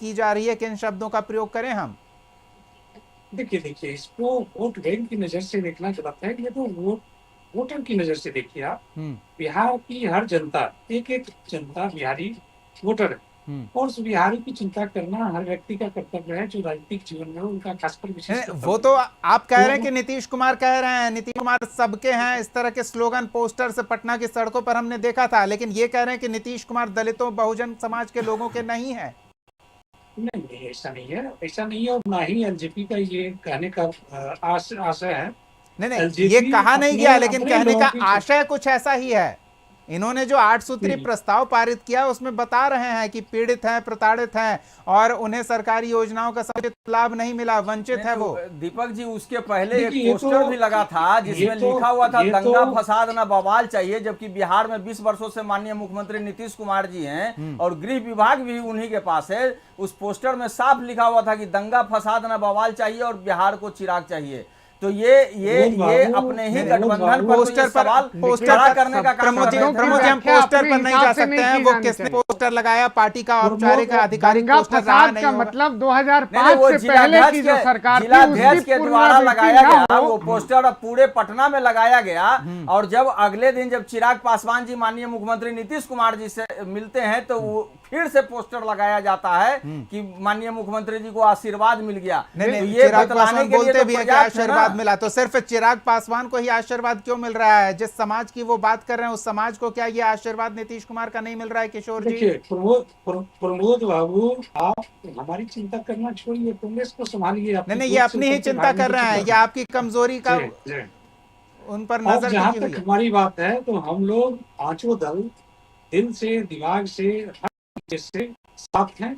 की जा रही है, किन शब्दों का प्रयोग करें हम? देखिए इसको वोट बैंक की नजर से देखना चाहता है, ये तो वोटर की नजर से देखिए आप। हम्म। बिहार की हर जनता, एक एक जनता बिहारी वोटर है, हम्म। और उस बिहारी की चिंता करना हर व्यक्ति का कर्तव्य है, जो राजनीतिक जीवन में उनका खासकर विशेष वो कर्तव्य तो है। आप कह रहे हैं कि तो नीतीश कुमार कह रहे हैं, नीतीश कुमार सबके हैं, इस तरह के स्लोगन पोस्टर से पटना की सड़कों पर हमने देखा था, लेकिन ये कह रहे हैं कि नीतीश कुमार दलितों बहुजन समाज के लोगों के नहीं है। नहीं नहीं, ऐसा नहीं है, ऐसा नहीं है, और ना ही एलजेपी का ये कहने का आशय है। नहीं नहीं, ये एलजेपी कहा नहीं अपने गया, लेकिन अपने कहने लोगों का की आशय कुछ ऐसा ही है। इन्होंने जो 8 सूत्री प्रस्ताव पारित किया उसमें बता रहे हैं कि पीड़ित हैं, प्रताड़ित हैं और उन्हें सरकारी योजनाओं का समुचित लाभ नहीं मिला, वंचित है वो। दीपक जी, उसके पहले एक देखिए पोस्टर भी लगा था जिसमें लिखा हुआ था दंगा फसाद न बवाल चाहिए, जबकि बिहार में 20 वर्षों से माननीय मुख्यमंत्री नीतीश कुमार जी हैं और गृह विभाग भी उन्हीं के पास है। उस पोस्टर में साफ लिखा हुआ था कि दंगा फसाद न बवाल चाहिए और बिहार को चिराग चाहिए। तो ये अपने ही गठबंधन पर तो ये सवाल खड़ा करने का काम कर रहे हैं। प्रमोद जी, हम पोस्टर पर नहीं जा सकते हैं, वो किसने पोस्टर लगाया, पार्टी का औपचारिक आधिकारिक पोस्टर रहा नहीं होगा। मतलब 2005 से पहले की जो सरकार थी जिलाध्यक्ष के द्वारा लगाया गया वो पोस्टर पूरे पटना में लगाया गया, और जब अगले दिन जब चिराग पासवान जी माननीय मुख्यमंत्री नीतीश कुमार जी से मिलते हैं तो वो फिर से पोस्टर लगाया जाता है कि माननीय मुख्यमंत्री जी को आशीर्वाद मिल गया। नहीं, ये बतलाने के लिए बोलते भी है कि आशीर्वाद मिला, तो सिर्फ चिराग पासवान को ही आशीर्वाद क्यों मिल रहा है? जिस समाज की वो बात कर रहे हैं उस समाज को क्या ये आशीर्वाद नीतीश कुमार का नहीं मिल रहा है? किशोर जी, देखिए प्रमोद बाबू, आप हमारी चिंता करना छोड़िए, कांग्रेस को संभालिए। नहीं, ये अपनी ही चिंता कर रहे हैं, ये आपकी कमजोरी का उन पर नजर जहां टिकी तक हुई है। हमारी बात है तो हम लोग पांचों दल दिल से, दिमाग से, हर चीज से साथ हैं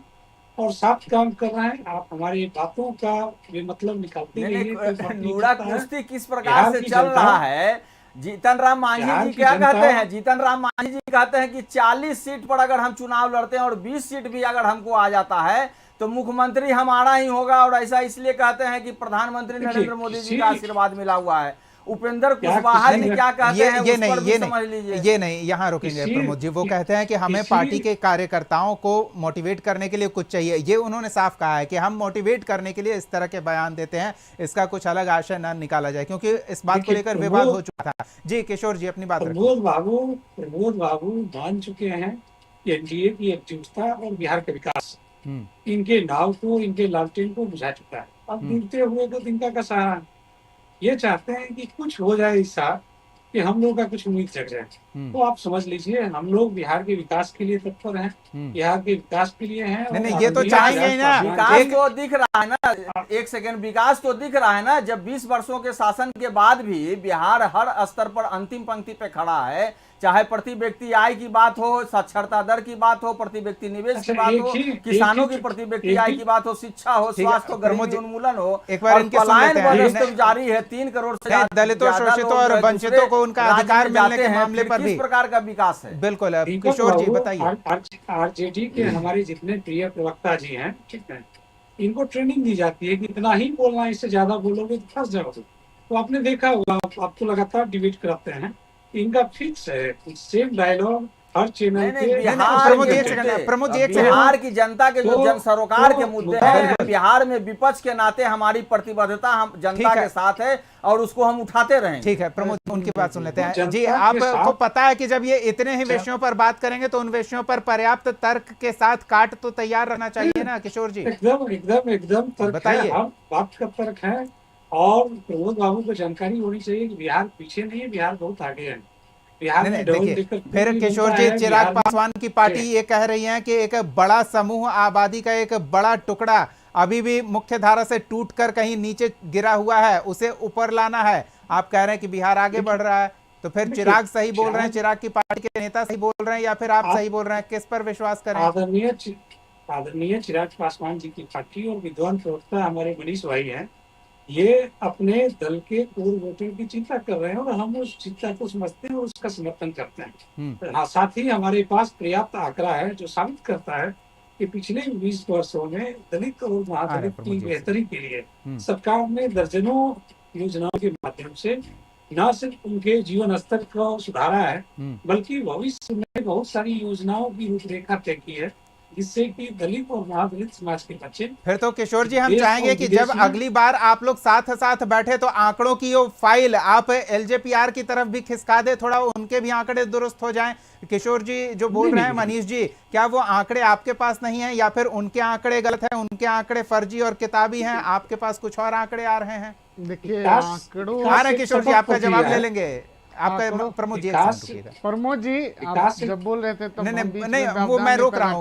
और साथ काम कर रहे हैं। आप हमारी बातों का ये मतलब निकालते रहिए। नूड़ा कुश्ती किस प्रकार से चल रहा है? जीतन राम मांझी जी क्या कहते हैं? जीतन राम मांझी जी कहते हैं कि 40 सीट पर अगर हम चुनाव लड़ते हैं और 20 सीट भी अगर हमको आ जाता है तो मुख्यमंत्री हमारा ही होगा, और ऐसा इसलिए कहते हैं कि प्रधानमंत्री नरेंद्र मोदी जी का आशीर्वाद मिला हुआ है। उपेंद्र कुशवाहा जी क्या कहते हैं? ये नहीं, यहाँ रुकेंगे प्रमोद जी। वो कहते हैं कि हमें पार्टी के कार्यकर्ताओं को मोटिवेट करने के लिए कुछ चाहिए, ये उन्होंने साफ कहा है कि हम मोटिवेट करने के लिए इस तरह के बयान देते हैं, इसका कुछ अलग आशय न निकाला जाए, क्योंकि इस बात को लेकर विवाद हो चुका था। जी किशोर जी, अपनी बात। प्रमोद बाबू मान चुके हैं कि एनडीए की एकजुटता और बिहार का विकास इनके नाव को, इनके लालटेन को बुझा चुका है। अब डूबते हुए को तिनका का सहारा। ये चाहते हैं कि कुछ हो जाए ऐसा कि हम लोग का कुछ उम्मीद जग जाए। तो आप समझ लीजिए हम लोग बिहार के विकास के लिए तत्पर हैं, बिहार के विकास के लिए हैं। नहीं, ये तो चाहेंगे ही ना। विकास तो दिख रहा है ना, एक सेकंड, विकास तो दिख रहा है ना। जब 20 वर्षों के शासन के बाद भी बिहार हर स्तर पर अंतिम पंक्ति पे खड़ा है, चाहे प्रति व्यक्ति आय की बात हो, साक्षरता दर की बात हो, प्रति व्यक्ति निवेश की बात हो, किसानों की प्रति व्यक्ति आय की बात हो, शिक्षा हो, स्वास्थ्य हो, गरीबी उन्मूलन हो, और पलायन जारी है। 3 करोड़ से दलितों, शोषितों और वंचितों को उनका अधिकार मिलने के मामले पर भी किस प्रकार का विकास है? बिल्कुल, किशोर जी बताइए। आरजेडी के हमारे जितने प्रिय प्रवक्ता जी हैं, ठीक है, इनको ट्रेनिंग दी जाती है कि इतना ही बोलना, इससे ज्यादा बोलोगे तो फंस जाओगे। तो आपने देखा होगा, आप तो लगातार डिबेट कराते हैं, इनका फिक्स है सेम डायलॉग हर चैनल पे। बिहार की जनता के जो जन सरोकार के मुद्दे हैं, बिहार में विपक्ष के नाते हमारी प्रतिबद्धता हम जनता के साथ है और उसको हम उठाते रहें। ठीक है प्रमोद, उनकी बात सुन लेते हैं। जी, आपको पता है कि जब ये इतने ही विषयों पर बात करेंगे तो उन विषयों पर पर्याप्त तर्क के साथ काट तो तैयार रहना चाहिए ना किशोर जी? एकदम बताइए। बात का तर्क है, और प्रमोद बाबू को जानकारी होनी चाहिए कि बिहार पीछे नहीं है, बिहार बहुत आगे है। देखिए, फिर किशोर जी, चिराग पासवान की पार्टी ये कह रही है कि एक बड़ा समूह, आबादी का एक बड़ा टुकड़ा अभी भी मुख्य धारा से टूटकर कहीं नीचे गिरा हुआ है, उसे ऊपर लाना है। आप कह रहे हैं कि बिहार आगे बढ़ रहा है, तो फिर चिराग सही बोल रहे हैं, चिराग की पार्टी के नेता सही बोल रहे हैं, या फिर आप सही बोल रहे हैं? किस पर विश्वास करें? आदरणीय चिराग पासवान जी की पार्टी और विद्वान प्रवक्ता हमारे मनीष भाई हैं, ये अपने दल के कोर वोटर की चिंता कर रहे हैं और हम उस चिंता को समझते हैं और उसका समर्थन करते हैं। हाँ, साथ ही हमारे पास पर्याप्त आंकड़ा है जो साबित करता है कि पिछले 20 वर्षों में दलित और महादलित की बेहतरी के लिए सरकार ने दर्जनों योजनाओं के माध्यम से न सिर्फ उनके जीवन स्तर को सुधारा है, बल्कि भविष्य में बहुत सारी योजनाओं की रूपरेखा तय की है। जिससे कि दलित और महादलित समाज के बच्चे फिर तो किशोर जी हम देश चाहेंगे और कि विदेश जब में- अगली बार आप लोग साथ साथ बैठे तो आंकड़ों की वो फाइल आप एलजेपीआर की तरफ भी खिसका दे, थोड़ा उनके भी आंकड़े दुरुस्त हो जाएं। किशोर जी जो बोल नहीं, रहे हैं, नहीं, मनीष जी, क्या वो आंकड़े आपके पास नहीं है या फिर उनके आंकड़े गलत हैं, उनके आंकड़े फर्जी और किताबी हैं, आपके पास कुछ और आंकड़े आ रहे हैं? देखिए विकास- आंकड़ों विकास आ रहे हैं एक किशोर जी, सतत आपका जवाब प्रक्रिया ले है। लेंगे। आपका आंकड़ों- प्रमोद जी एक विकास- सेकंड रुकिएगा। प्रमोद जी आप विकास- जब बोल रहे थे तब नहीं हम बीच नहीं में वो मैं व्यवधान रोक नहीं रहा पैदा हूँ।